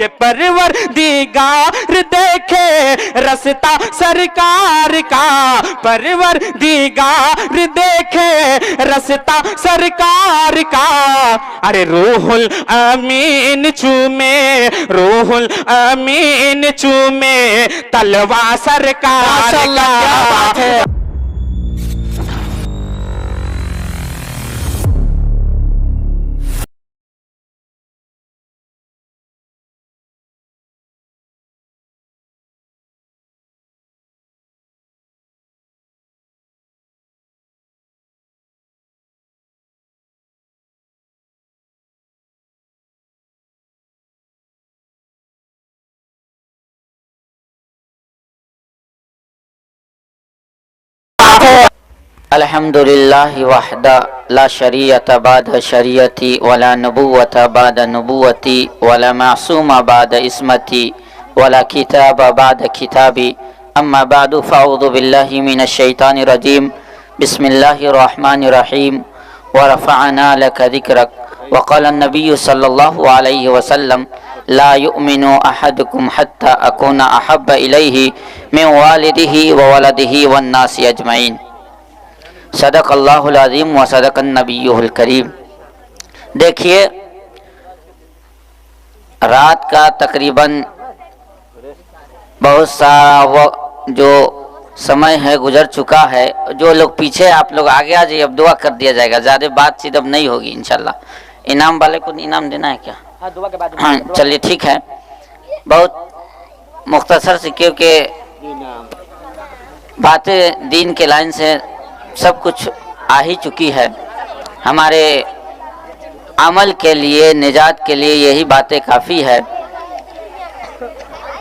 कि परवरदिगार देखे रास्ता सरकार का, परवरदिगार देखे रास्ता सरकार का। अरे रूहुल अमीन चूमे, रूहुल अमीन चूमे तलवा सरकार का। अल्हम्दुलिल्लाहि वहदा ला शरीयता बाद शरीयती वला नबुव्वता बाद नबुव्वती वला मासूमा बाद इस्मती वला किताबा बाद किताबी अम्मा बादु फ़अऊज़ु बिल्लाहि मिनश शैतानिर रजीम बिस्मिल्लाहिर रहमानिर रहीम व रफ़अना लका ज़िक्रक व क़ाला नबिय्यु सल्लल्लाहु अलैहि वसल्लम ला युमिनु अहदुकुम हत्ता अकूना अहब्बा इलैहि मिन वालिदिही व वलदिही वन नासि अजमईन। सदक़ल्लाहुल अज़ीम व सदक़न नबियुल करीम। देखिए, रात का तकरीबन बहुत सारा वो जो समय है गुजर चुका है। जो लोग पीछे, आप लोग आगे आ जाइए, अब दुआ कर दिया जाएगा। ज़्यादा बातचीत अब नहीं होगी इंशाल्लाह। इनाम वाले को इनाम देना है क्या? हाँ, चलिए ठीक है। बहुत मुख्तसर से, क्योंकि बातें दीन के लाइन से सब कुछ आ ही चुकी है। हमारे अमल के लिए, निजात के लिए यही बातें काफ़ी है।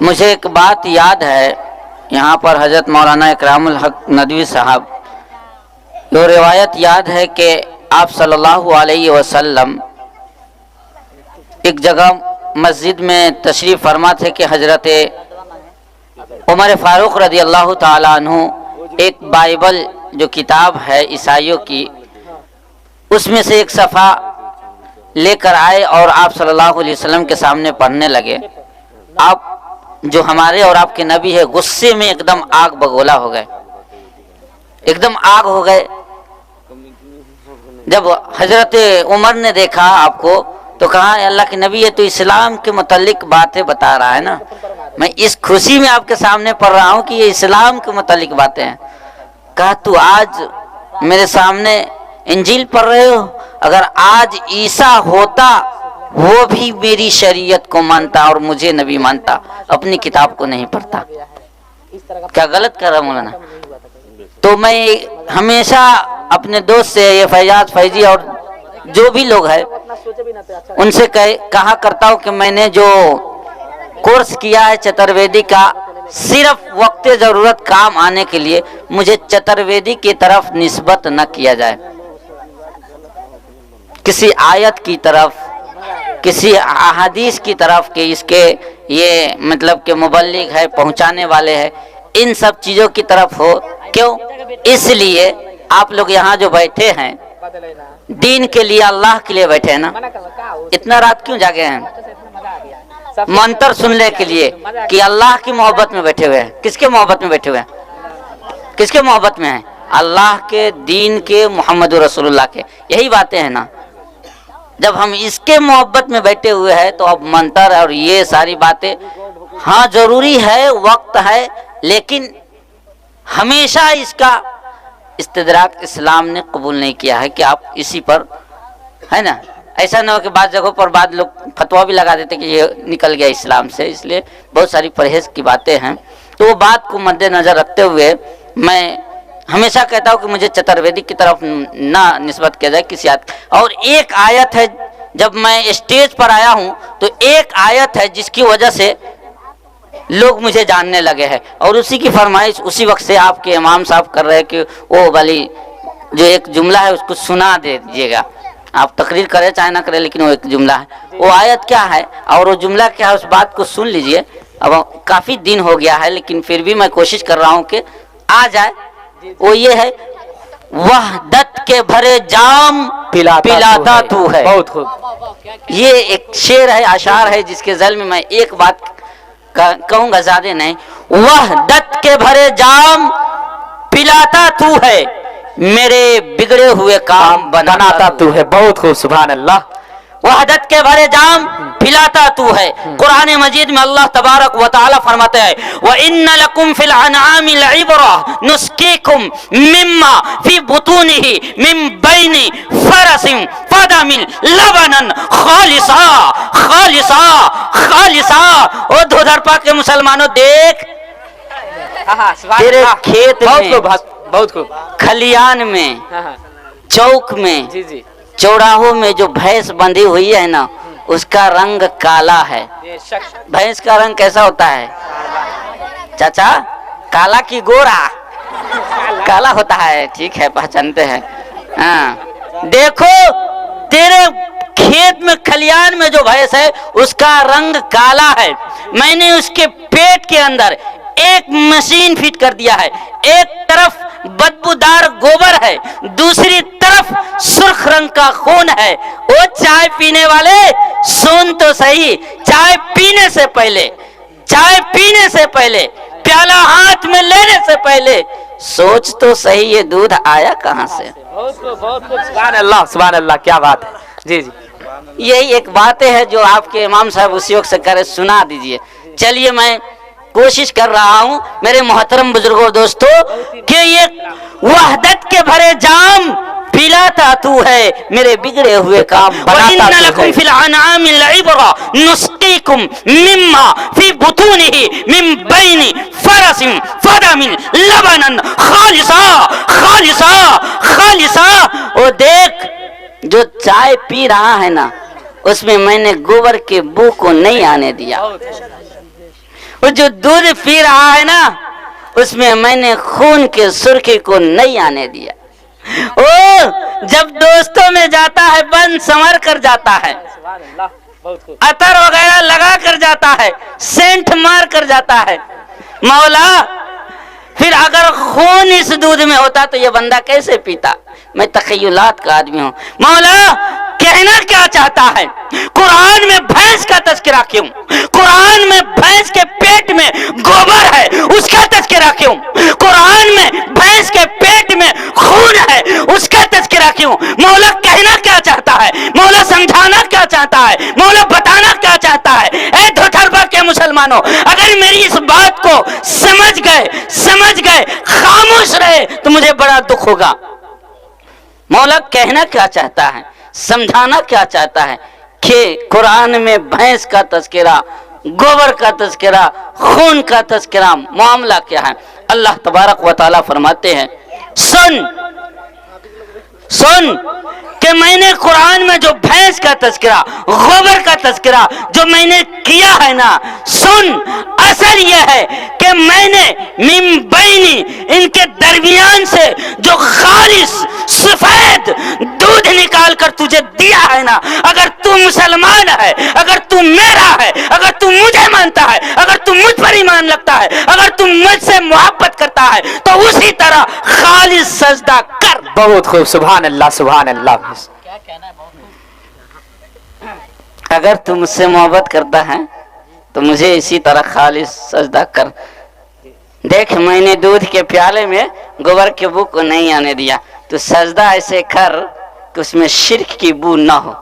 मुझे एक बात याद है, यहाँ पर हज़रत मौलाना इकरामुल हक नदवी साहब, जो रिवायत याद है कि आप सल्लल्लाहु अलैहि वसल्लम एक जगह मस्जिद में तशरीफ़ फरमा थे कि हज़रत उमर फ़ारूक रज़ी अल्लाह ताला अन्हु एक बाइबल जो किताब है ईसाइयों की, उसमें से एक सफ़ा लेकर आए और आप सल्लल्लाहु अलैहि वसल्लम के सामने पढ़ने लगे। आप जो हमारे और आपके नबी है, गुस्से में एकदम आग बगोला हो गए, एकदम आग हो गए। जब हजरत उमर ने देखा आपको तो कहा, अल्लाह के नबी, ये तो इस्लाम के मुतल्लिक बातें बता रहा है ना। मैं इस खुशी में आपके सामने पढ़ रहा हूँ कि ये इस्लाम के मुतल्लिक बातें हैं। कहा, तू आज मेरे सामने इंजील पढ़ रहे हो? अगर आज ईसा होता, वो भी मेरी शरीयत को मानता और मुझे नबी मानता, अपनी किताब को नहीं पढ़ता। क्या गलत कर रहा मौलाना? तो मैं हमेशा अपने दोस्त से, ये फैजाज फैजी और जो भी लोग हैं, उनसे कहा करता हूँ कि मैंने जो कोर्स किया है चतुर्वेदी का, सिर्फ वक्त ज़रूरत काम आने के लिए, मुझे चतुर्वेदी की तरफ निस्बत न किया जाए, किसी आयत की तरफ, किसी अहादीस की तरफ कि इसके ये मतलब कि मुबल्लिग है, पहुंचाने वाले हैं, इन सब चीज़ों की तरफ हो। क्यों? इसलिए आप लोग यहाँ जो बैठे हैं, दीन के लिए, अल्लाह के लिए बैठे हैं ना। इतना रात क्यों जागे हैं? मंत्र सुनने के लिए कि अल्लाह की मोहब्बत में बैठे हुए हैं। किसके मोहब्बत में बैठे हुए हैं? किसके मोहब्बत में हैं? अल्लाह के, दीन के, मोहम्मद रसूलुल्लाह के। यही बातें हैं ना। जब हम इसके मोहब्बत में बैठे हुए हैं तो अब मंत्र और ये सारी बातें, हाँ जरूरी है, वक्त है, लेकिन हमेशा इसका इस्तिदराक इस्लाम ने कबूल नहीं किया है कि आप इसी पर, है ना। ऐसा ना हो कि बाद जगहों पर बाद लोग फतवा भी लगा देते कि ये निकल गया इस्लाम से। इसलिए बहुत सारी परहेज की बातें हैं। तो वो बात को मद्देनजर रखते हुए मैं हमेशा कहता हूँ कि मुझे चतुर्वेदी की तरफ ना निस्बत किया जाए किसी आयत। और एक आयत है, जब मैं स्टेज पर आया हूँ तो एक आयत है जिसकी वजह से लोग मुझे जानने लगे हैं, और उसी की फरमाइश उसी वक्त से आपके इमाम साहब कर रहे हैं कि वो वाली जो एक जुमला है उसको सुना दीजिएगा। आप तकरीर करें चाहे ना करें, लेकिन वो एक जुमला है। वो आयत क्या है और वो जुमला क्या है, उस बात को सुन लीजिए। अब काफ़ी दिन हो गया है, लेकिन फिर भी मैं कोशिश कर रहा हूँ कि आ जाए। वो ये है वहदत के भरे जाम पिलाता तू है। बहुत खूब। ये एक शेर है, अशार है, जिसके जल में मैं एक बात कहूंगा, ज्यादा नहीं। वहदत के भरे जाम पिलाता तू है, मेरे बिगड़े हुए काम बनाता तू है। बहुत खूब, सुभान अल्लाह। वहदत के भरे जाम पिलाता तू है। कुरान मजीद में अल्लाह तबारक व तआला फरमाते हैं, व इन्ना लकुम फिल अनआमि लइब्रा नुस्कीकुम मिम्मा फी बुतूनिही मिन बैनि फरसिन फदमिन लबनन खालिसा खालिसा खालिसा। ओ धोधरपा के मुसलमानों, देख तेरे खेत में, बहुत खूब, खलियान में, चौक में, जी जी, चौराहों में जो भैंस बंधी हुई है ना, उसका रंग काला है। भैंस का रंग कैसा होता है चाचा? काला की गोरा? काला होता है। ठीक है, पहचानते हैं। हाँ, देखो तेरे खेत में, खलियान में जो भैंस है उसका रंग काला है। मैंने उसके पेट के अंदर एक मशीन फिट कर दिया है। एक तरफ बदबूदार गोबर है, दूसरी तरफ सुर्ख रंग का खून है। वो चाय पीने वाले, सुन तो सही, चाय पीने से पहले, चाय पीने से पहले, प्याला हाथ में लेने से पहले सोच तो सही, ये दूध आया कहाँ से? बहुत खूब, सुभान अल्लाह, सुभान अल्लाह, क्या बात है। जी जी, यही एक बातें है जो आपके इमाम साहब उस योग से करे, सुना दीजिए। चलिए, मैं कोशिश कर रहा हूं मेरे मोहतरम बुजुर्गों, दोस्तों, कि ये वहदत के भरे जाम पिलाता तू है, मेरे बिगड़े हुए काम बनाता तू है। लकुम फिल अनआमि लइब्रा नुस्कीकुम मिम्मा फी बुतूनिही मिन बैनि फरसिन फदमिन लबनन खालिसा खालिसा खालिसा। ओ देख, जो चाय पी रहा है ना, उसमें मैंने गोबर के बू को नहीं आने दिया। वो जो दूध पी रहा है ना, उसमें मैंने खून के सुर्खी को नहीं आने दिया। ओ जब दोस्तों में जाता है, बन संवर कर जाता है, अतर वगैरह लगा कर जाता है, सेंट मार कर जाता है। मौला, फिर अगर खून इस दूध में होता तो ये बंदा कैसे पीता? मैं तखय्युलात का आदमी हूँ। मौला, कहना क्या चाहता है? कुरान में भैंस का तज़किरा क्यों? कुरान में भैंस के पेट में गोबर है, उसका तज़किरा क्यों? कुरान में भैंस के पेट में खून है, उसका तज़किरा क्यों? मौला कहना क्या चाहता है? मौला समझाना क्या चाहता है? मौला बताना क्या चाहता है? ऐ धोथरबा के मुसलमानों, अगर मेरी इस बात को समझ गए, खामोश रहे तो मुझे बड़ा दुख होगा। मौला कहना क्या चाहता है, समझाना क्या चाहता है कि कुरान में भैंस का तज़किरा, गोबर का तज़किरा, खून का तज़किरा, मामला क्या है? अल्लाह तबारक व तआला फरमाते हैं, सुन कि मैंने कुरान में जो भैंस का तज़किरा, गोबर का तज़किरा जो मैंने किया है ना, सुन, असल यह है कि मैंने मिन बैनी, इनके दरमियान से जो खालिस सफेद दूध निकाल कर तुझे दिया है ना, अगर तू मुसलमान है, अगर तू मेरा है, अगर तू मुझे मानता है, अगर तू मुझ पर ईमान रखता है, अगर तू मुझसे मोहब्बत करता है, तो उसी तरह खालिस सजदा कर। बहुत खूब, सुभान अल्लाह, सुभान अल्लाह। अगर तू मुझसे मोहब्बत करता है तो मुझे इसी तरह खालिस सजदा कर। देख, मैंने दूध के प्याले में गोबर के बू को नहीं आने दिया, तो सजदा ऐसे कर कि उसमें शिर्क की बू ना हो।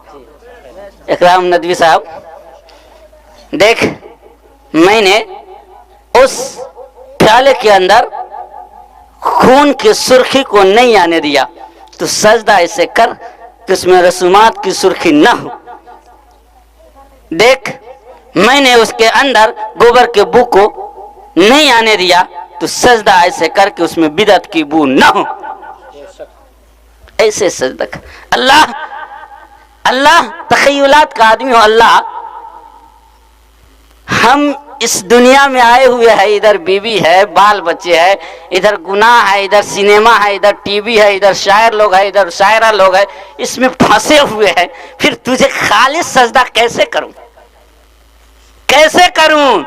इकराम नदवी साहब, देख, मैंने उस प्याले के अंदर खून की सुर्खी को नहीं आने दिया, तो सजदा ऐसे कर कि उसमें रसूमात की सुर्खी ना हो। देख, मैंने उसके अंदर गोबर के बू को नहीं आने दिया, तो सजदा ऐसे करके उसमें बिदअत की बू ना हो। ऐसे सजदा कर। अल्लाह, अल्लाह तखय्युलात का आदमी हो। अल्लाह, हम इस दुनिया में आए हुए हैं, इधर बीवी है, बाल बच्चे है, इधर गुनाह है, इधर सिनेमा है, इधर टीवी है, इधर शायर लोग है, इधर शायरा लोग है, इसमें फंसे हुए हैं। फिर तुझे खालिस सजदा कैसे करूं? कैसे करूं?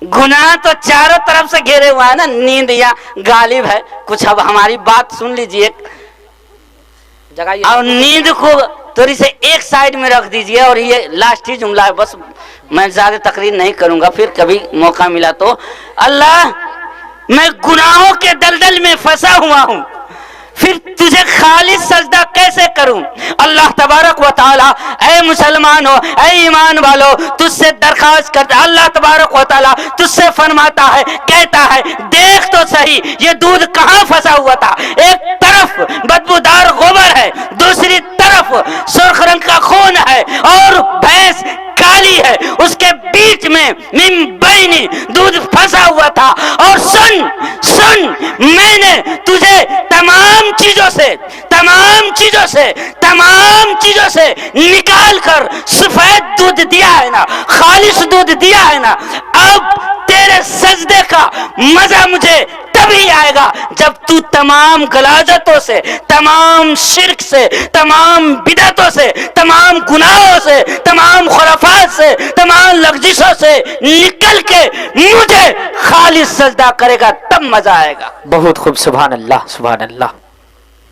गुनाह तो चारों तरफ से घेरे हुआ है ना, नींद या गालिब है। कुछ अब हमारी बात सुन लीजिए। जगाइए। और नींद को थोड़ी से एक साइड में रख दीजिए। और ये लास्ट ही जुमला है, बस मैं ज्यादा तकरीर नहीं करूंगा, फिर कभी मौका मिला तो। अल्लाह, मैं गुनाहों के दलदल में फंसा हुआ हूं, फिर तुझे खालिस सजदा कैसे करूं। अल्लाह तबारक व तआला, ऐ मुसलमानों, ऐ ईमान वालों, तुझसे दरखास्त करता, अल्लाह तबारक व तआला तुझसे फरमाता है, कहता है, देख तो सही ये दूध कहां फंसा हुआ था। एक तरफ बदबूदार गोबर है, दूसरी तरफ सुर्ख रंग का खून है और भैंस काली है, उसके बीच में मिन बैनी दूध फंसा हुआ था। और सुन सुन, मैंने तुझे तमाम चीजों से निकाल कर सफेद दूध दिया है ना, खालिस दूध दिया है ना। अब तेरे सजदे का मजा मुझे तभी आएगा जब तू तमाम गलाजतों से, तमाम शिर्क से, तमाम बिदअतों से, तमाम गुनाहों से, तमाम खुराफात से, तमाम लफ्जिशों से निकल के मुझे खालिस सजदा करेगा, तब मजा आएगा। बहुत खूब, सुभान अल्लाह सुभान अल्लाह।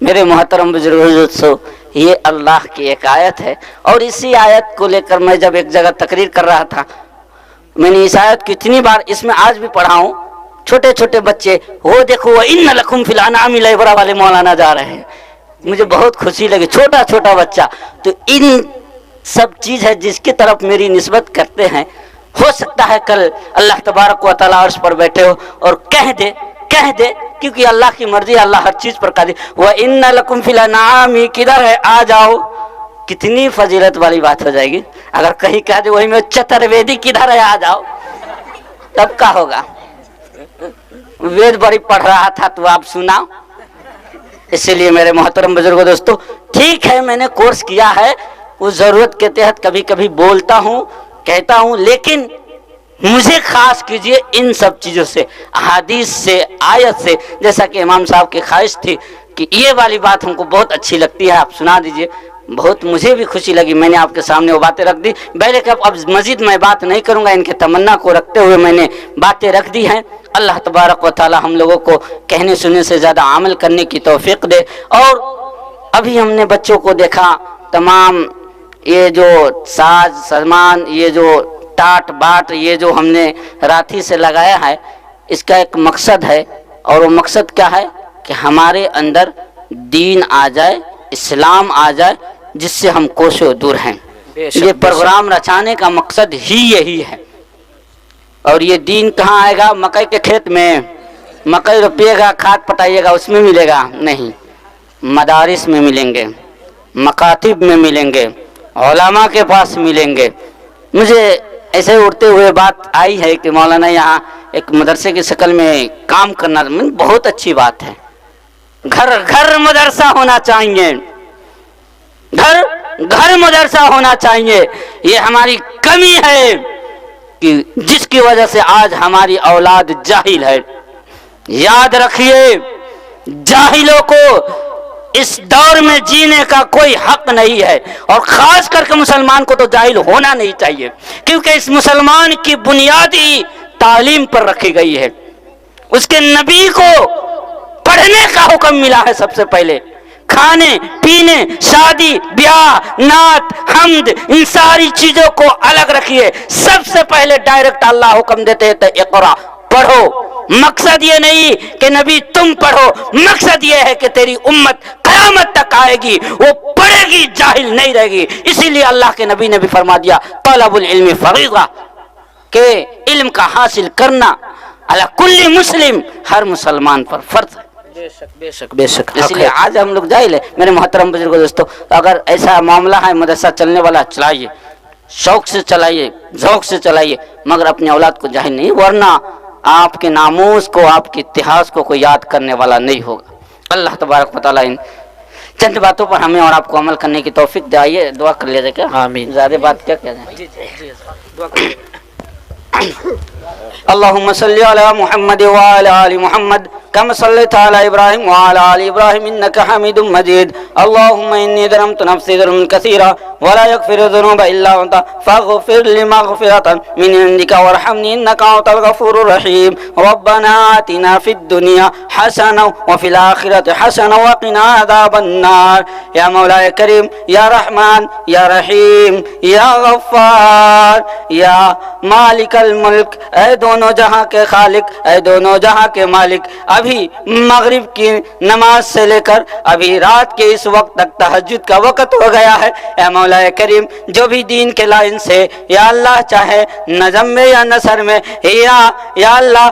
मेरे मोहतरम बुजुर्गों, ये अल्लाह की एक आयत है। और इसी आयत को लेकर मैं जब एक जगह तकरीर कर रहा था, मैंने इस आयत को इतनी बार, इसमें आज भी पढ़ा हूँ। छोटे छोटे बच्चे, वो देखो, वो इन्न लकुम फिल अनामी लइबरा वाले मौलाना जा रहे हैं, मुझे बहुत खुशी लगी। छोटा छोटा बच्चा, तो इन सब चीज है जिसकी तरफ मेरी निस्बत करते हैं। हो सकता है कल अल्लाह तबारक व तआला अर्श पर बैठे हो और कह दे, क्योंकि अल्लाह की मर्जी, अल्लाह हर चीज पर कादिर। व इन्न लकुम फिल अनामी, किधर है, आ जाओ। कितनी फजीलत वाली बात हो जाएगी अगर कहीं कह दे वही में चतुर्वेदी किधर है, आ जाओ, तब क्या होगा। वेद बड़ी पढ़ रहा था तो आप सुनाओ। इसीलिए मेरे मोहतरम बुजुर्गों दोस्तों, ठीक है मैंने कोर्स किया है, उस जरूरत के तहत कभी कभी बोलता हूँ, कहता हूँ, लेकिन मुझे खास कीजिए इन सब चीजों से, अहादीस से, आयत से। जैसा कि इमाम साहब की ख्वाहिश थी कि ये वाली बात हमको बहुत अच्छी लगती है, आप सुना दीजिए। बहुत मुझे भी खुशी लगी, मैंने आपके सामने वो बातें रख दी। पहले कि अब मजीद मैं बात नहीं करूंगा, इनके तमन्ना को रखते हुए मैंने बातें रख दी हैं। अल्लाह तबारक व तआला हम लोगों को कहने सुनने से ज्यादा अमल करने की तौफीक दे। और अभी हमने बच्चों को देखा, तमाम ये जो साज सामान, ये जो टाट बाट, ये जो हमने राखी से लगाया है, इसका एक मकसद है। और वो मकसद क्या है कि हमारे अंदर दीन आ जाए, इस्लाम आ जाए, जिससे हम कोसों दूर हैं। ये प्रोग्राम रचाने का मकसद ही यही है। और ये दीन कहाँ आएगा, मकई के खेत में मकई रोपिएगा, खाद पटाइएगा, उसमें मिलेगा नहीं, मदारिस में मिलेंगे, मकातिब में मिलेंगे, उलमा के पास मिलेंगे। मुझे ऐसे उड़ते हुए बात आई है कि मौलाना यहाँ एक मदरसे की शक्ल में काम करना बहुत अच्छी बात है। घर घर मदरसा होना चाहिए, घर घर मदरसा होना चाहिए। ये हमारी कमी है कि जिसकी वजह से आज हमारी औलाद जाहिल है। याद रखिए, जाहिलों को इस दौर में जीने का कोई हक नहीं है। और खास करके मुसलमान को तो जाहिल होना नहीं चाहिए, क्योंकि इस मुसलमान की बुनियादी तालीम पर रखी गई है। उसके नबी को पढ़ने का हुक्म मिला है सबसे पहले। खाने पीने, शादी ब्याह, नात हमद, इन सारी चीजों को अलग रखिए। सबसे पहले डायरेक्ट अल्लाह हुक्म देते हैं तो इक़रा, पढ़ो। मकसद ये नहीं कि नबी तुम पढ़ो, मकसद ये है कि तेरी उम्मत क़यामत तक आएगी, वो पढ़ेगी, जाहिल नहीं रहेगी। इसीलिए अल्लाह के नबी ने भी फरमा दिया, तलबुल इल्म फरीज़ा, के इल्म का हासिल करना अला कुल्ली मुस्लिम, हर मुसलमान पर फर्ज है। बेशक बेशक बेशक। इसलिए आज हम लोग जाहिल है। मेरे मोहतरम बुजुर्गों दोस्तों, अगर ऐसा मामला है मदरसा चलने वाला, चलाइए, शौक से चलाइए, ज़ौक़ से चलाइए, मगर अपने औलाद को जाहिल नहीं, वरना आपके नामूस को, आपके इतिहास को कोई याद करने वाला नहीं होगा। अल्लाह तबारक व तआला इन चंद बातों पर हमें और आपको अमल करने की तौफीक दे। आइए दुआ कर लिया जाए क्या? आमीन। ज़्यादा बात क्या किया जाए। اللهم صل على محمد وعلى آل محمد كما صليت على إبراهيم وعلى آل إبراهيم إنك حميد مجيد. اللهم إني ظلمت نفسي ظلما كثيرا ولا يغفر الذنوب إلا أنت فاغفر لي مغفرة من عندك وارحمني إنك أنت الغفور الرحيم. ربنا آتنا في الدنيا حسنة وفي الآخرة حسنة وقنا عذاب النار. يا مولاي کریم، یا رحمان، یا رحیم، یا غفار، یا مالک الملک، اے دونوں جہاں کے خالق، اے دونوں جہاں کے مالک، ابھی مغرب کی نماز سے لے کر ابھی رات کے اس وقت تک تہجد کا وقت ہو گیا ہے. اے مولا کریم، جو بھی دین کے لائن سے یا اللہ چاہے نظم میں یا نثر میں یا اللہ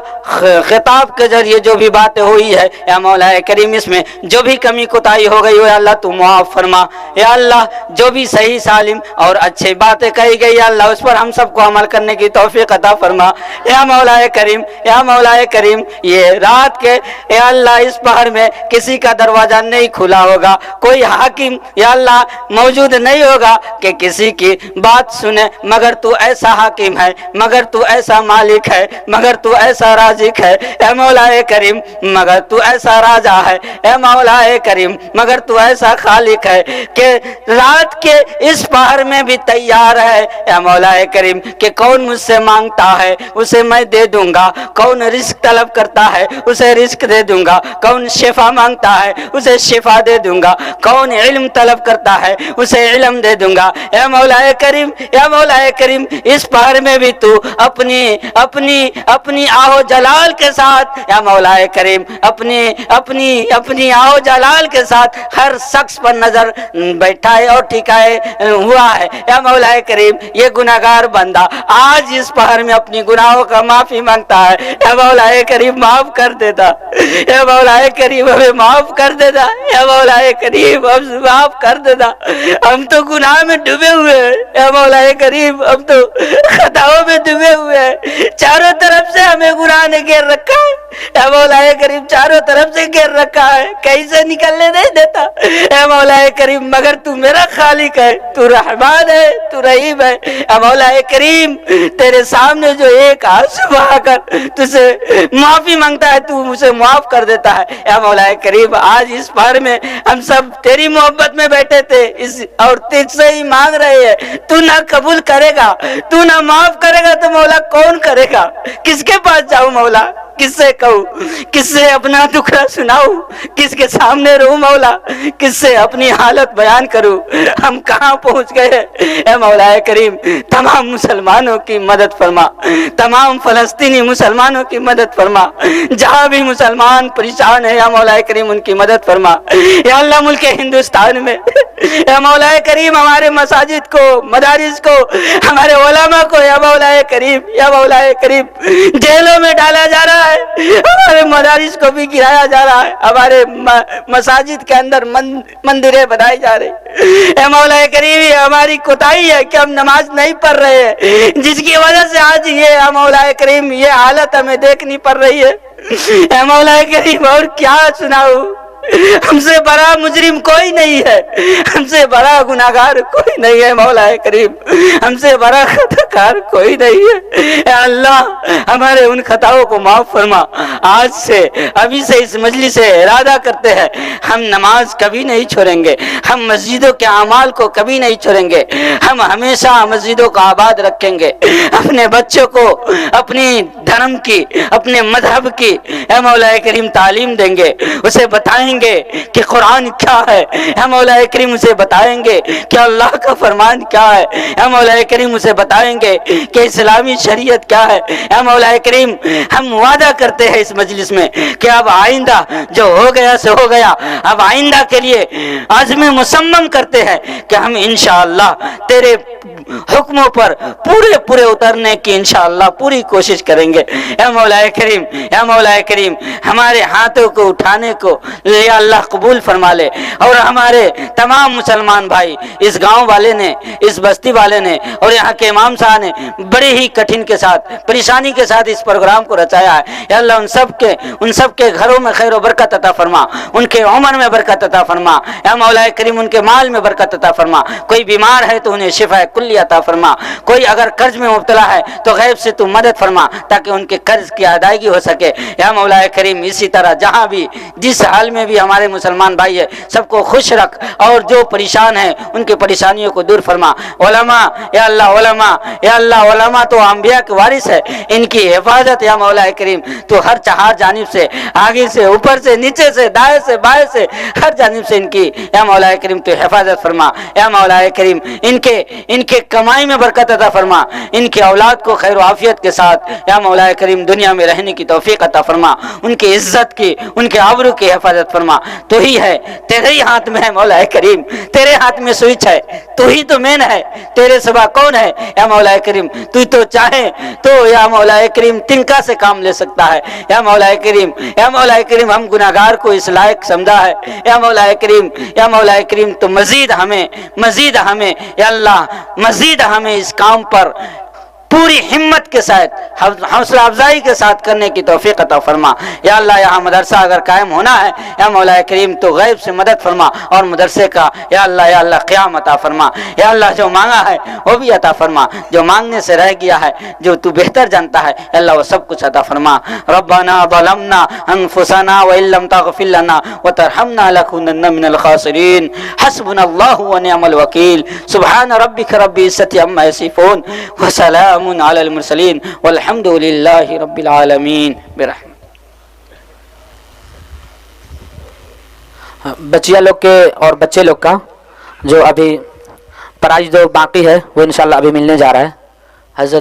خطاب کے ذریعے جو بھی باتیں ہوئی ہے، یا مولا کریم اس میں جو بھی کمی کوتاہی ہو گئی ہو یا اللہ تو معاف فرما. یا اللہ جو بھی صحیح سالم اور اچھی باتیں کہی گئی یا اللہ اس پر ہم سب کو عمل کرنے کی توفیق عطا فرما. یا مولا کریم، یا مولا کریم، یہ رات کے یا اللہ اس پہر میں کسی کا دروازہ نہیں کھلا ہوگا، کوئی حاکم یا اللہ موجود نہیں ہوگا کہ کسی کی بات سنے، مگر تو ایسا حاکم ہے، مگر تو ایسا مالک ہے، مگر تو ایسا رازق ہے. اے مولا کریم، مگر تو ایسا راجا ہے. اے مولا کریم، مگر تو ایسا خالق ہے کہ رات کے اس پہر میں بھی تیار ہے. اے مولا کریم کہ کون مجھ سے مانگتا ہے اسے میں دے دوں گا، کون رزق طلب کرتا ہے اسے رزق دے دوں گا، کون شفا مانگتا ہے اسے شفا دے دوں گا، کون علم طلب کرتا ہے اسے علم دے دوں گا. اے مولا کریم، یا مولا کریم، اس پہر میں بھی تو اپنی آہو جلال کے ساتھ یا مولا کریم اپنی آہو جلال کے ساتھ ہر شخص پر نظر بیٹھائے اور ٹھکائے ہوا ہے. یا مولا کریم، یہ گناہگار بندہ آج اس پہر میں اپنی گناہوں کا معافی مانگتا ہے. یا مولا کریم معاف کر دیتا، یا مولا کریم ہمیں معاف کر دیتا، یا مولا کریم ہم معاف کر دیتا. ہم تو گناہ میں ڈوبے ہوئے ہیں یا مولا کریم، ہم تو خطاؤں میں ڈوبے ہوئے ہیں، چاروں طرف سے ہمیں گناہ نے گھیر رکھا ہے. اے مولا کریم چاروں طرف سے گھیر رکھا ہے، کہیں سے نکلنے نہیں دیتا. اے مولا کریم مگر تو میرا خالق ہے، تو رحمان ہے، تو رحیم ہے. اے مولا کریم تیرے سامنے جو ایک آنسو بہا کر تجھے معافی مانگتا ہے تو اسے معاف کر دیتا ہے. اے مولا کریم آج اس بار میں ہم سب تیری محبت میں بیٹھے تھے اور تجھ سے ہی مانگ رہے ہیں. تو نہ قبول کرے گا، تو نہ معاف کرے گا تو مولا کون کرے گا؟ کس کے پاس جاؤں مولا؟ کس سے کہوں؟ کس سے اپنا دکھڑا سناؤں؟ کس کے سامنے رہوں مولا؟ کس سے اپنی حالت بیان کروں؟ ہم کہاں پہنچ گئے؟ اے مولا کریم تمام مسلمانوں کی مدد فرما، تمام فلسطینی مسلمانوں کی مدد فرما، جہاں بھی مسلمان پریشان ہے یا مولا کریم ان کی مدد فرما. یا اللہ ملک ہندوستان میں یا مولا کریم ہمارے مساجد کو، مدارس کو، ہمارے علماء کو یا مولا کریم جیلوں میں ڈالا جا رہا ہے، ہمارے مدارس کو بھی گرایا جا رہا ہے، ہمارے مساجد کے اندر مندریں بنائی جا رہی. اے مولا کریم یہ ہماری کوتاہی ہے کہ ہم نماز نہیں پڑھ رہے ہیں، جس کی وجہ سے آج یہ مولا کریم یہ حالت ہمیں دیکھنی پڑ رہی ہے. اے مولا کریم اور کیا سناؤں؟ ہم سے بڑا مجرم کوئی نہیں ہے، ہم سے بڑا گناہگار کوئی نہیں ہے مولا کریم، ہم سے بڑا خطاکار کوئی نہیں ہے. اے اللہ ہمارے ان خطاؤں کو معاف فرما. آج سے ابھی سے اس مجلس سے ارادہ کرتے ہیں ہم نماز کبھی نہیں چھوڑیں گے، ہم مسجدوں کے اعمال کو کبھی نہیں چھوڑیں گے، ہم ہمیشہ مسجدوں کو آباد رکھیں گے، اپنے بچوں کو اپنی دھرم کی، اپنے مذہب کی اے مولا کریم تعلیم دیں گے، اسے بتائیں گے کہ قرآن کیا ہے. اے مولا کریم اسے بتائیں گے کہ اللہ کا فرمان کیا ہے. اے مولا کریم اسے بتائیں گے کہ اسلامی شریعت کیا ہے. اے مولا کریم ہم وعدہ کرتے ہیں اس مجلس میں کہ اب آئندہ جو ہو گیا سے ہو گیا، اب آئندہ کے لیے عزم مصمم کرتے ہیں کہ ہم انشاءاللہ تیرے حکموں پر پورے اترنے کی انشاءاللہ پوری کوشش کریں گے. اے مولا کریم، اے مولا کریم ہمارے ہاتھوں کو اٹھانے کو یا اللہ قبول فرما لے، اور ہمارے تمام مسلمان بھائی اس گاؤں والے نے، اس بستی والے نے اور یہاں کے امام صاحب نے بڑے ہی کٹھن کے ساتھ، پریشانی کے ساتھ اس پروگرام کو رچایا ہے. یا اللہ ان سب کے گھروں میں خیر و برکت عطا فرما، ان کے عمر میں برکت عطا فرما. یا مولا کریم ان کے مال میں برکت عطا فرما. کوئی بیمار ہے تو انہیں شفا کلی عطا فرما. کوئی اگر قرض میں مبتلا ہے تو غیب سے تو مدد فرما تاکہ ان کے قرض کی ادائیگی ہو سکے. یا مولا کریم اسی طرح جہاں بھی جس حال میں بھی ہمارے مسلمان بھائی ہے سب کو خوش رکھ اور جو پریشان ہیں ان کی پریشانیوں کو دور فرما. علماء یا اللہ علماء یا اللہ علماء تو انبیاء کے وارث ہے, ان کی حفاظت یا مولا کریم تو ہر چہار جانب سے, آگے سے, اوپر سے, نیچے سے, دائیں سے, بائیں سے, ہر جانب سے ان کی یا مولا کریم تو حفاظت فرما. یا مولا کریم ان کے کمائی میں برکت عطا فرما, ان کے اولاد کو خیر و عافیت کے ساتھ یا مولا کریم دنیا میں رہنے کی توفیق عطا فرما, ان کی عزت کی, ان کے آبرو کی حفاظت فرما. تو ہی ہے, تیرے ہی ہاتھ میں ہے مولا کریم, تیرے ہاتھ میں سوئچ ہے, تو ہی تو مین ہے, تیرے سوا کون ہے یا مولا کریم. تو چاہے تو یا مولا کریم تنکا سے کام لے سکتا ہے. یا مولا کریم ہم گناہگار کو اس لائق سمجھا ہے. یا مولا کریم تو مزید ہمیں یا اللہ مزید ہمیں اس کام پر پوری ہمت کے ساتھ حوصلہ افزائی کے ساتھ کرنے کی توفیق عطا فرما. یا اللہ یہاں مدرسہ اگر قائم ہونا ہے یا مولا کریم تو غیب سے مدد فرما اور مدرسے کا یا اللہ قیام عطا فرما. یا اللہ جو مانگا ہے وہ بھی عطا فرما, جو مانگنے سے رہ گیا ہے جو تو بہتر جانتا ہے یا اللہ وہ سب کچھ عطا فرما. ربنا ظلمنا انفسنا وان لم تغفر لنا وترحمنا لنكونن من الخاسرین. حسبنا اللہ ونعم الوکیل. سبحان ربک رب العزة عما یصفون وسلام علی المرسلین والحمد للہ رب العالمین برحمتہ. بچیا لوگ کے اور بچے لوگ کا جو ابھی پرائز جو باقی ہے وہ انشاءاللہ ابھی ملنے جا رہا ہے.